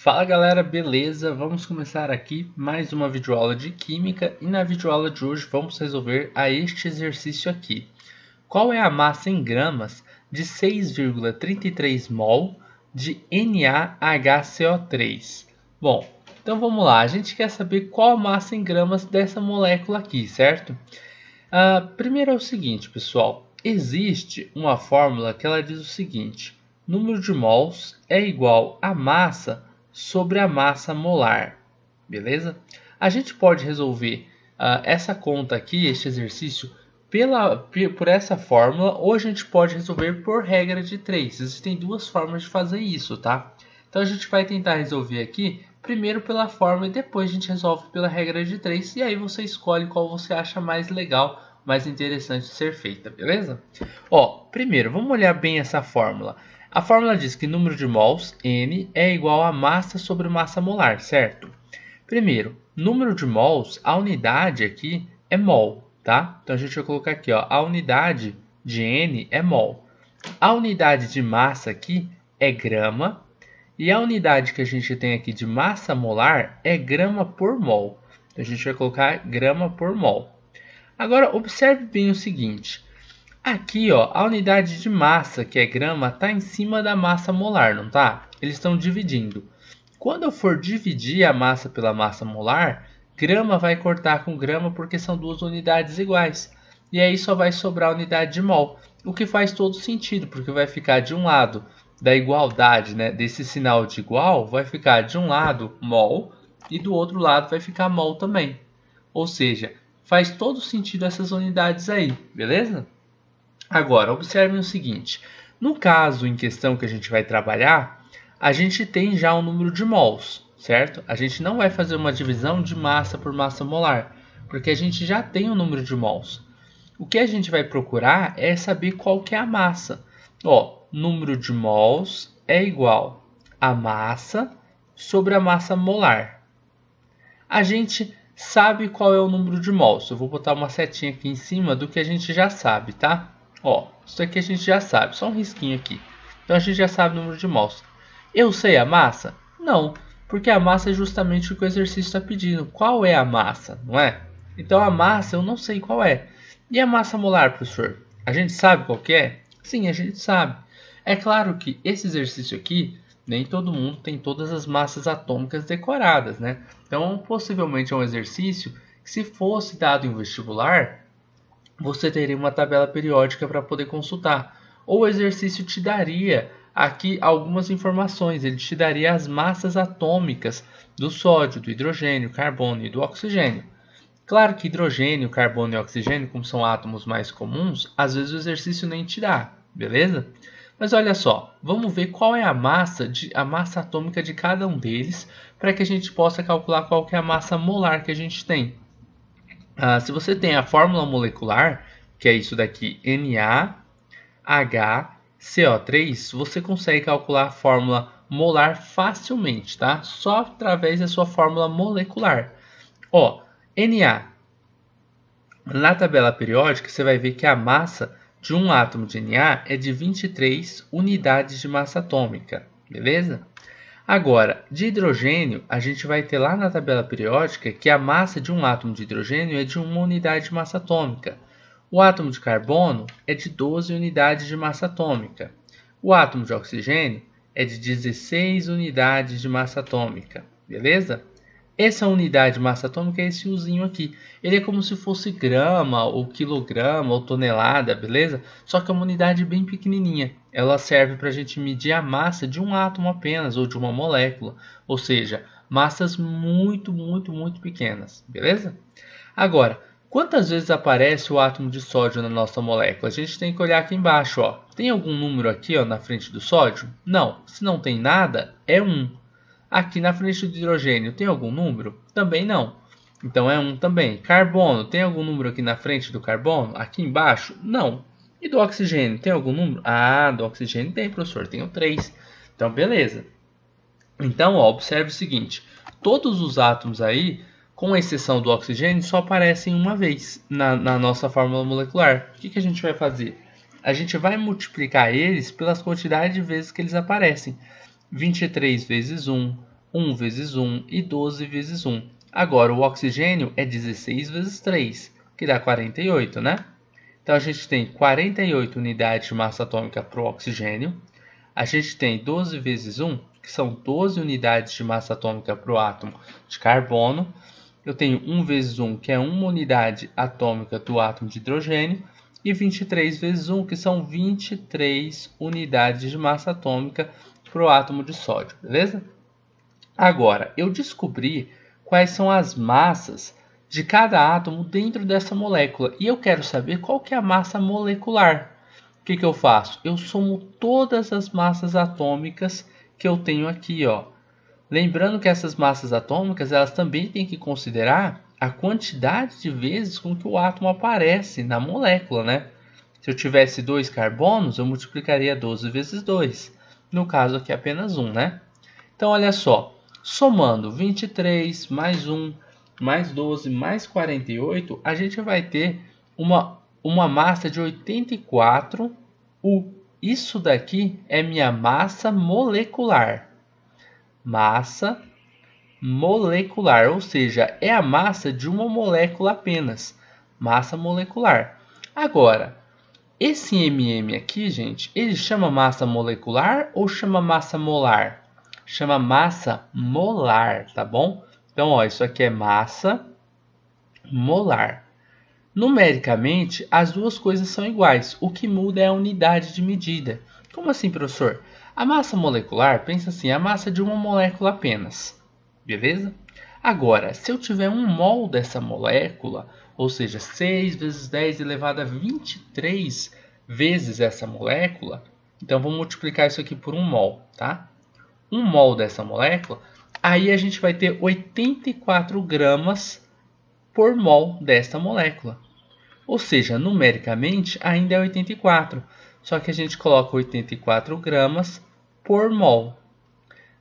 Fala galera, beleza? Vamos começar aqui mais uma videoaula de Química e na videoaula de hoje vamos resolver este exercício aqui. Qual é a massa em gramas de 6,33 mol de NaHCO3? Bom, então vamos lá, a gente quer saber qual a massa em gramas dessa molécula aqui, certo? Primeiro é o seguinte, pessoal, existe uma fórmula que ela diz o seguinte: número de mols é igual a massa sobre a massa molar, beleza? A gente pode resolver essa conta aqui, este exercício, por essa fórmula, ou a gente pode resolver por regra de 3. Existem duas formas de fazer isso, tá? Então a gente vai tentar resolver aqui primeiro pela fórmula e depois a gente resolve pela regra de 3. E aí você escolhe qual você acha mais legal, mais interessante de ser feita, beleza? Primeiro, vamos olhar bem essa fórmula. A fórmula diz que número de mols, N, é igual a massa sobre massa molar, certo? Primeiro, número de mols, a unidade aqui é mol, tá? Então a gente vai colocar aqui, a unidade de N é mol. A unidade de massa aqui é grama. E a unidade que a gente tem aqui de massa molar é grama por mol. Então a gente vai colocar grama por mol. Agora observe bem o seguinte. Aqui, a unidade de massa, que é grama, está em cima da massa molar, não tá? Eles estão dividindo. Quando eu for dividir a massa pela massa molar, grama vai cortar com grama porque são duas unidades iguais. E aí só vai sobrar a unidade de mol. O que faz todo sentido, porque vai ficar de um lado da igualdade, né, desse sinal de igual, vai ficar de um lado mol e do outro lado vai ficar mol também. Ou seja, faz todo sentido essas unidades aí, beleza? Agora, observem o seguinte. No caso em questão que a gente vai trabalhar, a gente tem já um número de mols, certo? A gente não vai fazer uma divisão de massa por massa molar, porque a gente já tem um número de mols. O que a gente vai procurar é saber qual que é a massa. Número de mols é igual a massa sobre a massa molar. A gente sabe qual é o número de mols. Eu vou botar uma setinha aqui em cima do que a gente já sabe, tá? Isso aqui a gente já sabe, só um risquinho aqui. Então a gente já sabe o número de mols. Eu sei a massa? Não, porque a massa é justamente o que o exercício está pedindo. Qual é a massa, não é? Então a massa eu não sei qual é. E a massa molar, professor? A gente sabe qual que é? Sim, a gente sabe. É claro que esse exercício aqui, nem todo mundo tem todas as massas atômicas decoradas, né? Então possivelmente é um exercício que, se fosse dado em vestibular, você teria uma tabela periódica para poder consultar. Ou o exercício te daria aqui algumas informações, ele te daria as massas atômicas do sódio, do hidrogênio, carbono e do oxigênio. Claro que hidrogênio, carbono e oxigênio, como são átomos mais comuns, às vezes o exercício nem te dá, beleza? Mas olha só, vamos ver qual é a massa atômica de cada um deles, para que a gente possa calcular qual que é a massa molar que a gente tem. Se você tem a fórmula molecular, que é isso daqui, NaHCO3, você consegue calcular a fórmula molar facilmente, tá? Só através da sua fórmula molecular. Na, na tabela periódica, você vai ver que a massa de um átomo de Na é de 23 unidades de massa atômica, beleza? Agora, de hidrogênio, a gente vai ter lá na tabela periódica que a massa de um átomo de hidrogênio é de 1 unidade de massa atômica. O átomo de carbono é de 12 unidades de massa atômica. O átomo de oxigênio é de 16 unidades de massa atômica, beleza? Essa unidade de massa atômica é esse Uzinho aqui. Ele é como se fosse grama, ou quilograma, ou tonelada, beleza? Só que é uma unidade bem pequenininha. Ela serve para a gente medir a massa de um átomo apenas, ou de uma molécula. Ou seja, massas muito, muito, muito pequenas, beleza? Agora, quantas vezes aparece o átomo de sódio na nossa molécula? A gente tem que olhar aqui embaixo. Tem algum número aqui na frente do sódio? Não. Se não tem nada, é 1. Aqui na frente do hidrogênio tem algum número? Também não. Então é 1 também. Carbono, tem algum número aqui na frente do carbono? Aqui embaixo? Não. E do oxigênio, tem algum número? Do oxigênio tem, professor. Tenho 3. Então, beleza. Então, observe o seguinte. Todos os átomos aí, com exceção do oxigênio, só aparecem uma vez na nossa fórmula molecular. O que a gente vai fazer? A gente vai multiplicar eles pelas quantidades de vezes que eles aparecem. 23 vezes 1, 1 vezes 1 e 12 vezes 1. Agora, o oxigênio é 16 vezes 3, que dá 48, né? Então, a gente tem 48 unidades de massa atômica para o oxigênio. A gente tem 12 vezes 1, que são 12 unidades de massa atômica para o átomo de carbono. Eu tenho 1 vezes 1, que é uma unidade atômica do átomo de hidrogênio. E 23 vezes 1, que são 23 unidades de massa atômica para o átomo de sódio, beleza? Agora, eu descobri quais são as massas de cada átomo dentro dessa molécula e eu quero saber qual que é a massa molecular. O que eu faço? Eu somo todas as massas atômicas que eu tenho aqui, ó. Lembrando que essas massas atômicas, elas também têm que considerar a quantidade de vezes com que o átomo aparece na molécula, né? Se eu tivesse 2 carbonos, eu multiplicaria 12 vezes 2. No caso aqui apenas 1, né? Então, olha só. Somando 23 mais 1 mais 12 mais 48, a gente vai ter uma massa de 84 U. Isso daqui é minha massa molecular. Massa molecular, ou seja, é a massa de uma molécula apenas. Massa molecular. Agora, esse MM aqui, gente, ele chama massa molecular ou chama massa molar? Chama massa molar, tá bom? Então, ó, isso aqui é massa molar. Numericamente, as duas coisas são iguais. O que muda é a unidade de medida. Como assim, professor? A massa molecular, pensa assim, é a massa de uma molécula apenas. Beleza? Agora, se eu tiver 1 mol dessa molécula, ou seja, 6 vezes 10 elevado a 23 vezes essa molécula, então vamos multiplicar isso aqui por 1 mol, tá? 1 mol dessa molécula, aí a gente vai ter 84 gramas por mol dessa molécula. Ou seja, numericamente ainda é 84, só que a gente coloca 84 gramas por mol.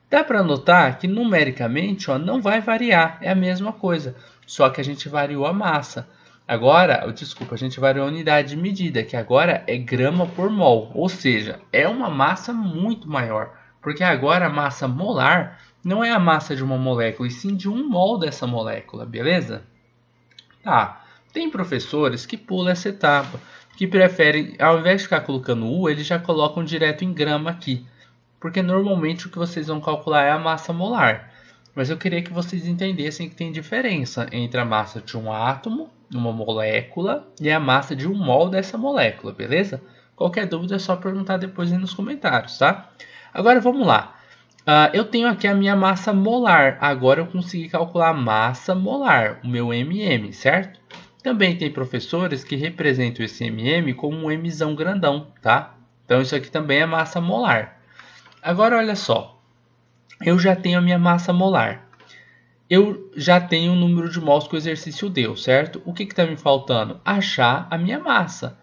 Dá para notar que numericamente, ó, não vai variar, é a mesma coisa, só que a gente variou a massa. Agora, desculpa, a gente variou a unidade de medida, que agora é grama por mol, ou seja, é uma massa muito maior, porque agora a massa molar não é a massa de uma molécula, e sim de 1 mol dessa molécula, beleza? Tá, tem professores que pulam essa etapa, que preferem, ao invés de ficar colocando U, eles já colocam direto em grama aqui. Porque normalmente o que vocês vão calcular é a massa molar. Mas eu queria que vocês entendessem que tem diferença entre a massa de um átomo, uma molécula, e a massa de 1 mol dessa molécula, beleza? Qualquer dúvida é só perguntar depois aí nos comentários, tá? Agora vamos lá. Eu tenho aqui a minha massa molar. Agora eu consegui calcular a massa molar, o meu MM, certo? Também tem professores que representam esse MM como um Mzão grandão, tá? Então isso aqui também é massa molar. Agora olha só, eu já tenho a minha massa molar. Eu já tenho o número de mols que o exercício deu, certo? O que está me faltando? Achar a minha massa.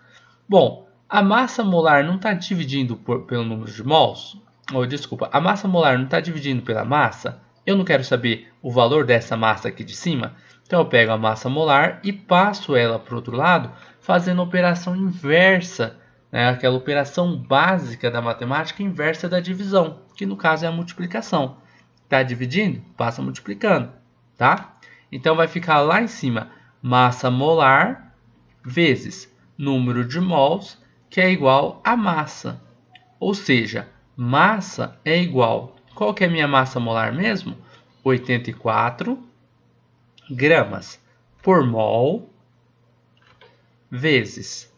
Bom, a massa molar não está dividindo pelo número de mols? Desculpa, a massa molar não está dividindo pela massa? Eu não quero saber o valor dessa massa aqui de cima? Então eu pego a massa molar e passo ela para o outro lado, fazendo a operação inversa, né? Aquela operação básica da matemática inversa da divisão, que no caso é a multiplicação. Está dividindo? Passa multiplicando, tá? Então vai ficar lá em cima, massa molar vezes número de mols, que é igual a massa. Ou seja, massa é igual. Qual que é a minha massa molar mesmo? 84 gramas por mol vezes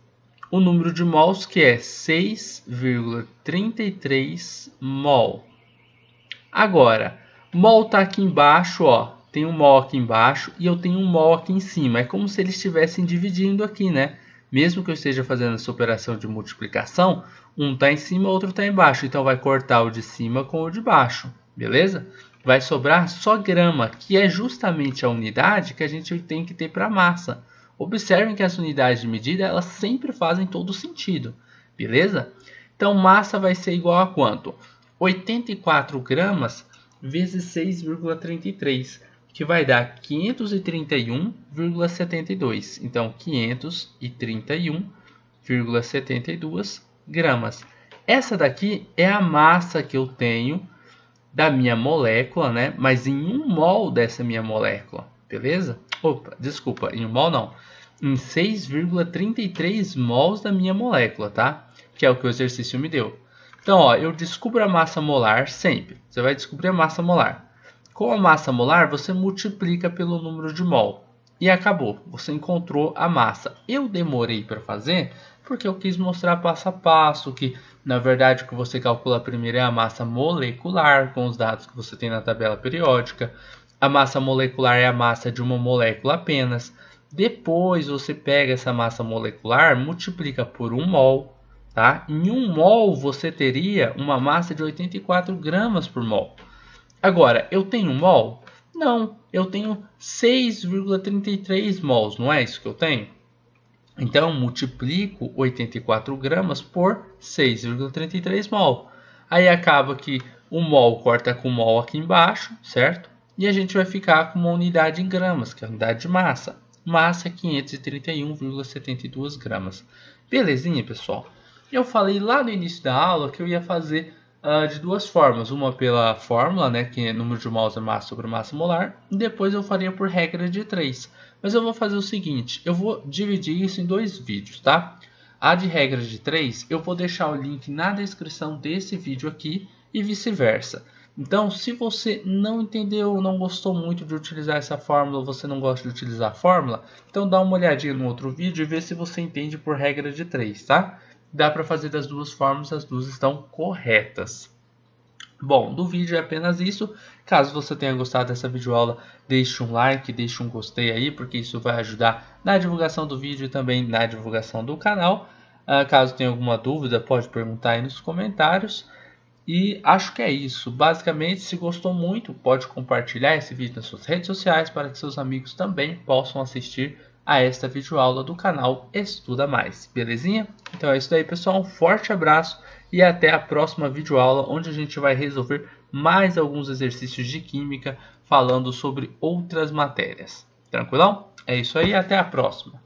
o número de mols, que é 6,33 mol. Agora, mol está aqui embaixo, ó. Tem um mol aqui embaixo e eu tenho um mol aqui em cima. É como se eles estivessem dividindo aqui, né? Mesmo que eu esteja fazendo essa operação de multiplicação, um está em cima, o outro está embaixo. Então, vai cortar o de cima com o de baixo, beleza? Vai sobrar só grama, que é justamente a unidade que a gente tem que ter para a massa. Observem que as unidades de medida, elas sempre fazem todo sentido, beleza? Então, massa vai ser igual a quanto? 84 gramas vezes 6,33, que vai dar 531,72. Então, 531,72 gramas. Essa daqui é a massa que eu tenho da minha molécula, né? Mas em 1 mol dessa minha molécula, beleza? Opa, desculpa, em 1 mol não. Em 6,33 mols da minha molécula, tá? Que é o que o exercício me deu. Então, ó, eu descubro a massa molar sempre. Você vai descobrir a massa molar. Com a massa molar, você multiplica pelo número de mol. E acabou, você encontrou a massa. Eu demorei para fazer porque eu quis mostrar passo a passo que, na verdade, o que você calcula primeiro é a massa molecular, com os dados que você tem na tabela periódica. A massa molecular é a massa de uma molécula apenas. Depois você pega essa massa molecular, multiplica por 1 mol. Tá? Em 1 mol você teria uma massa de 84 gramas por mol. Agora, eu tenho mol? Não, eu tenho 6,33 mols, não é isso que eu tenho? Então, multiplico 84 gramas por 6,33 mol. Aí acaba que o mol corta com mol aqui embaixo, certo? E a gente vai ficar com uma unidade em gramas, que é a unidade de massa. Massa 531,72 gramas. Belezinha, pessoal? Eu falei lá no início da aula que eu ia fazer de 2 formas. Uma pela fórmula, né, que é número de mols da massa sobre massa molar. E depois eu faria por regra de 3. Mas eu vou fazer o seguinte, eu vou dividir isso em 2 vídeos, tá? A de regra de 3, eu vou deixar o link na descrição desse vídeo aqui e vice-versa. Então, se você não entendeu, não gostou muito de utilizar essa fórmula, ou você não gosta de utilizar a fórmula, então dá uma olhadinha no outro vídeo e vê se você entende por regra de 3, tá? Dá para fazer das 2 formas, as 2 estão corretas. Bom, do vídeo é apenas isso. Caso você tenha gostado dessa videoaula, deixe um like, deixe um gostei aí, porque isso vai ajudar na divulgação do vídeo e também na divulgação do canal. Caso tenha alguma dúvida, pode perguntar aí nos comentários. E acho que é isso. Basicamente, se gostou muito, pode compartilhar esse vídeo nas suas redes sociais para que seus amigos também possam assistir a esta videoaula do canal Estuda Mais. Belezinha? Então é isso aí, pessoal. Um forte abraço e até a próxima videoaula, onde a gente vai resolver mais alguns exercícios de química falando sobre outras matérias. Tranquilão? É isso aí, até a próxima.